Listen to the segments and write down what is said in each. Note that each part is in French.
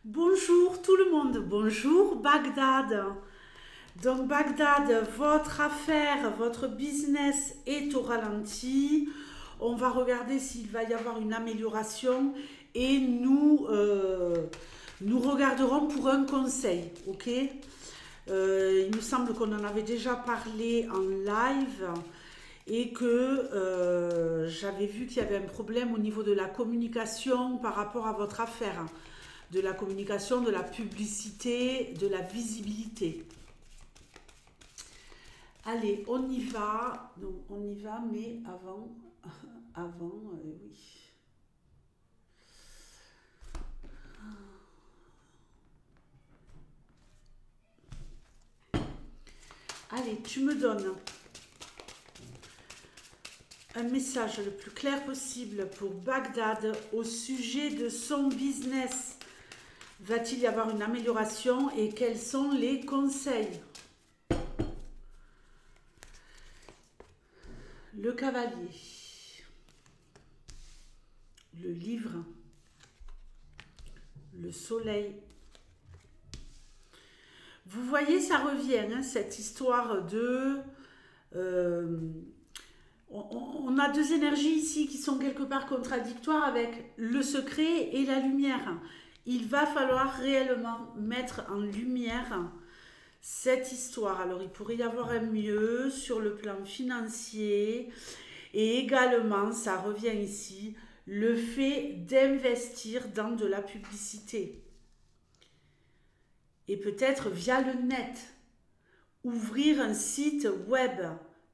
Bonjour tout le monde, bonjour Bagdad. Donc Bagdad, votre affaire, votre business est au ralenti. On va regarder s'il va y avoir une amélioration et nous regarderons pour un conseil, ok? Il me semble qu'on en avait déjà parlé en live et que j'avais vu qu'il y avait un problème au niveau de la communication par rapport à votre affaire, de la communication, de la publicité, de la visibilité. Allez, on y va. Donc, on y va, mais oui. Allez, tu me donnes un message le plus clair possible pour Bagdad au sujet de son business. Va-t-il y avoir une amélioration et quels sont les conseils? Le cavalier, le livre, le soleil. Vous voyez, ça revient, hein, cette histoire de... on a deux énergies ici qui sont quelque part contradictoires avec le secret et la lumière. Il va falloir réellement mettre en lumière cette histoire. Alors, il pourrait y avoir un mieux sur le plan financier et également, ça revient ici, le fait d'investir dans de la publicité. Et peut-être via le net, ouvrir un site web,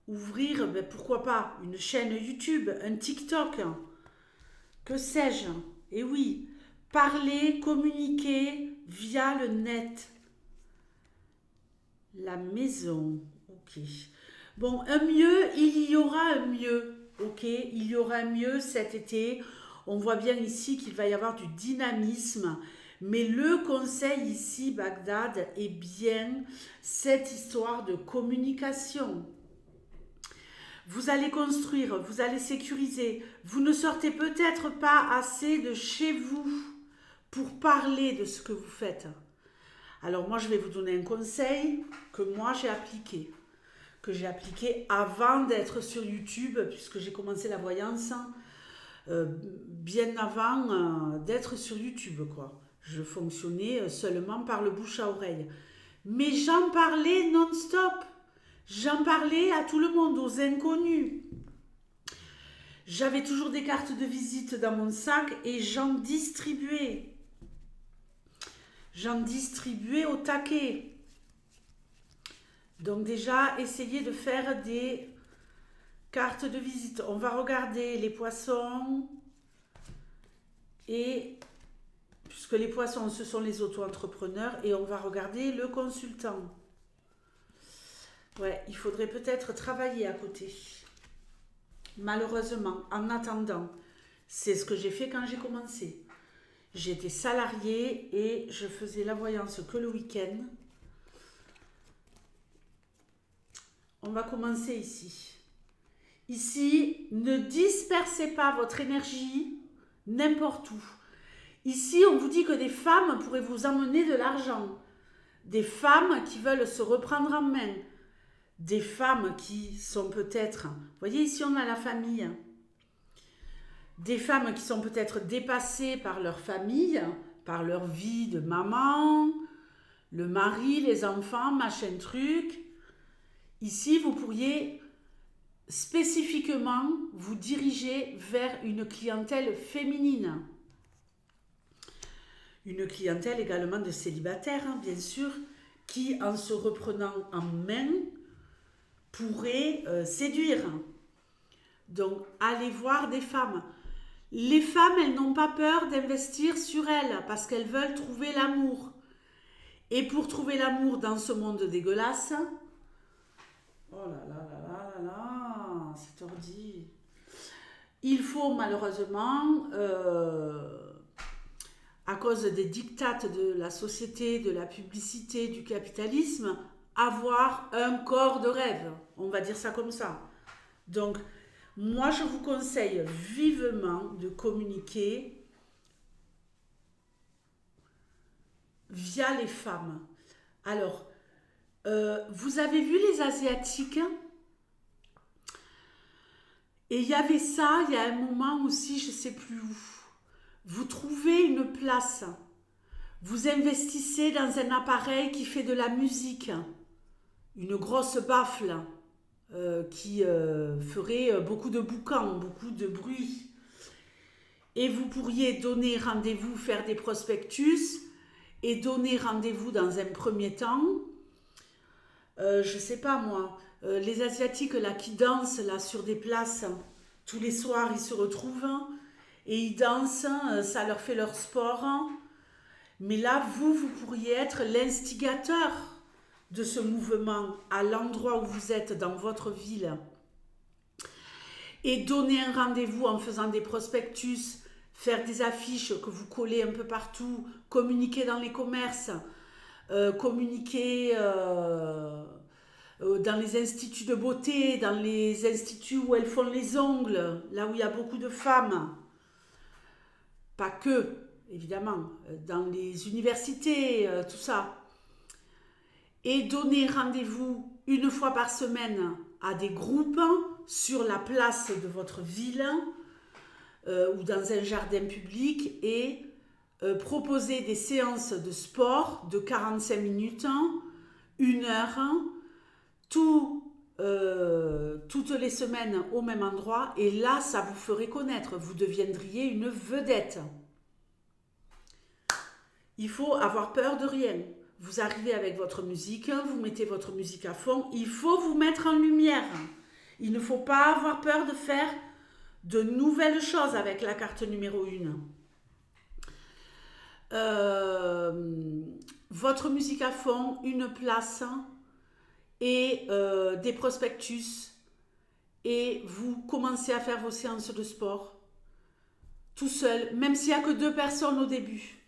ouvrir, ben pourquoi pas, une chaîne YouTube, un TikTok, que sais-je. Et oui, parler, communiquer via le net. La maison, ok. Bon, un mieux, il y aura un mieux, ok. Il y aura un mieux cet été. On voit bien ici qu'il va y avoir du dynamisme. Mais le conseil ici, Bagdad, est bien cette histoire de communication. Vous allez construire, vous allez sécuriser. Vous ne sortez peut-être pas assez de chez vous pour parler de ce que vous faites. Alors moi, je vais vous donner un conseil que moi j'ai appliqué. Que j'ai appliqué avant d'être sur YouTube, puisque j'ai commencé la voyance bien avant d'être sur YouTube, quoi. Je fonctionnais seulement par le bouche à oreille. Mais j'en parlais non-stop. J'en parlais à tout le monde, aux inconnus. J'avais toujours des cartes de visite dans mon sac et j'en distribuais. J'en distribuais au taquet. Donc déjà, essayez de faire des cartes de visite. On va regarder les poissons et puisque les poissons, ce sont les auto-entrepreneurs et on va regarder le consultant. Ouais, il faudrait peut-être travailler à côté. Malheureusement, en attendant, c'est ce que j'ai fait quand j'ai commencé. J'étais salariée et je faisais la voyance que le week-end. On va commencer ici. Ici, ne dispersez pas votre énergie n'importe où. Ici, on vous dit que des femmes pourraient vous emmener de l'argent. Des femmes qui veulent se reprendre en main. Des femmes qui sont peut-être... Vous voyez, ici, on a la famille. Des femmes qui sont peut-être dépassées par leur famille, par leur vie de maman, le mari, les enfants, machin truc. Ici, vous pourriez spécifiquement vous diriger vers une clientèle féminine. Une clientèle également de célibataires, hein, bien sûr, qui, en se reprenant en main, pourrait séduire. Donc, allez voir des femmes. Les femmes, elles n'ont pas peur d'investir sur elles parce qu'elles veulent trouver l'amour. Et pour trouver l'amour dans ce monde dégueulasse, oh là là là là là là, cet ordi. Il faut malheureusement, à cause des dictates de la société, de la publicité, du capitalisme, avoir un corps de rêve. On va dire ça comme ça. Donc, moi, je vous conseille vivement de communiquer via les femmes. Alors, vous avez vu les Asiatiques? Et il y avait ça, il y a un moment aussi, je ne sais plus où. Vous trouvez une place, vous investissez dans un appareil qui fait de la musique, une grosse baffle qui ferait beaucoup de boucans, beaucoup de bruit. Et vous pourriez donner rendez-vous, faire des prospectus et donner rendez-vous dans un premier temps. Je sais pas moi, les Asiatiques là qui dansent là sur des places, tous les soirs ils se retrouvent et ils dansent, ça leur fait leur sport. Mais là, vous pourriez être l'instigateur de ce mouvement à l'endroit où vous êtes dans votre ville et donner un rendez-vous en faisant des prospectus, faire des affiches que vous collez un peu partout, communiquer dans les commerces, communiquer dans les instituts de beauté, dans les instituts où elles font les ongles, là où il y a beaucoup de femmes. Pas que, évidemment, dans les universités, tout ça. Et donner rendez-vous une fois par semaine à des groupes sur la place de votre ville ou dans un jardin public et proposer des séances de sport de 45 minutes, 1 heure, toutes les semaines au même endroit, et là, ça vous ferait connaître. Vous deviendriez une vedette. Il faut avoir peur de rien. Vous arrivez avec votre musique, vous mettez votre musique à fond, il faut vous mettre en lumière. Il ne faut pas avoir peur de faire de nouvelles choses avec la carte numéro 1. Votre musique à fond, une place et des prospectus, et vous commencez à faire vos séances de sport tout seul, même s'il n'y a que 2 personnes au début.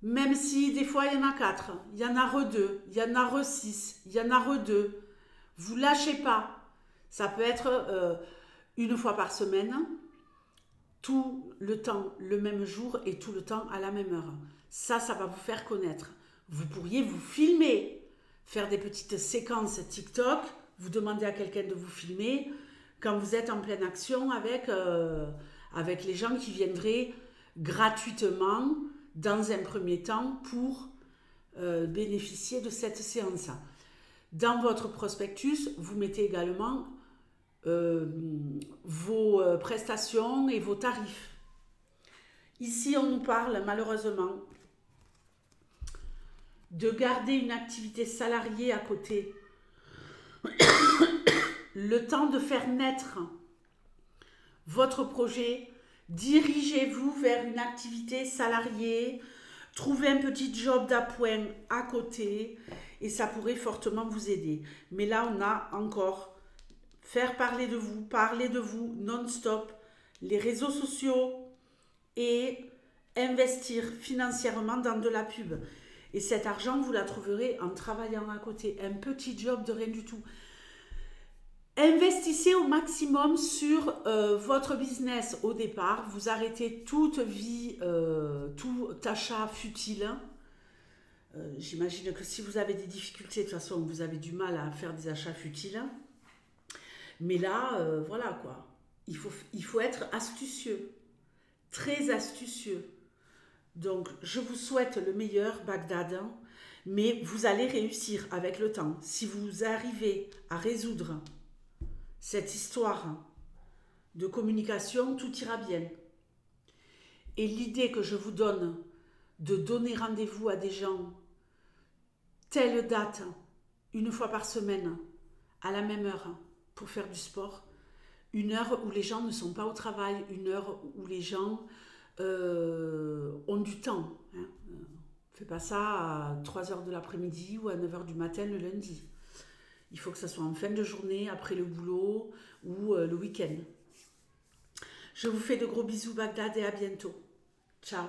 Même si des fois il y en a 4, il y en a 2, il y en a 6, il y en a 2. Vous lâchez pas. Ça peut être une fois par semaine, tout le temps, le même jour et tout le temps à la même heure. Ça va vous faire connaître. Vous pourriez vous filmer, faire des petites séquences TikTok, vous demandez à quelqu'un de vous filmer quand vous êtes en pleine action avec les gens qui viendraient gratuitement dans un premier temps pour bénéficier de cette séance. Dans votre prospectus, vous mettez également vos prestations et vos tarifs. Ici, on nous parle malheureusement de garder une activité salariée à côté, le temps de faire naître votre projet. Dirigez-vous vers une activité salariée, trouvez un petit job d'appoint à côté et ça pourrait fortement vous aider. Mais là, on a encore faire parler de vous non-stop, les réseaux sociaux et investir financièrement dans de la pub. Et cet argent, vous la trouverez en travaillant à côté, un petit job de rien du tout. Investissez au maximum sur votre business au départ. Vous arrêtez toute vie, tout achat futile. J'imagine que si vous avez des difficultés, de toute façon, vous avez du mal à faire des achats futiles. Mais là, voilà quoi. Il faut être astucieux, très astucieux. Donc, je vous souhaite le meilleur, Bagdad, mais vous allez réussir avec le temps. Si vous arrivez à résoudre cette histoire de communication, tout ira bien. Et l'idée que je vous donne de donner rendez-vous à des gens, telle date, une fois par semaine, à la même heure, pour faire du sport, 1 heure où les gens ne sont pas au travail, 1 heure où les gens ont du temps. Hein. On ne fait pas ça à 3h de l'après-midi ou à 9h du matin le lundi. Il faut que ça soit en fin de journée, après le boulot ou le week-end. Je vous fais de gros bisous, Bagdad, et à bientôt. Ciao.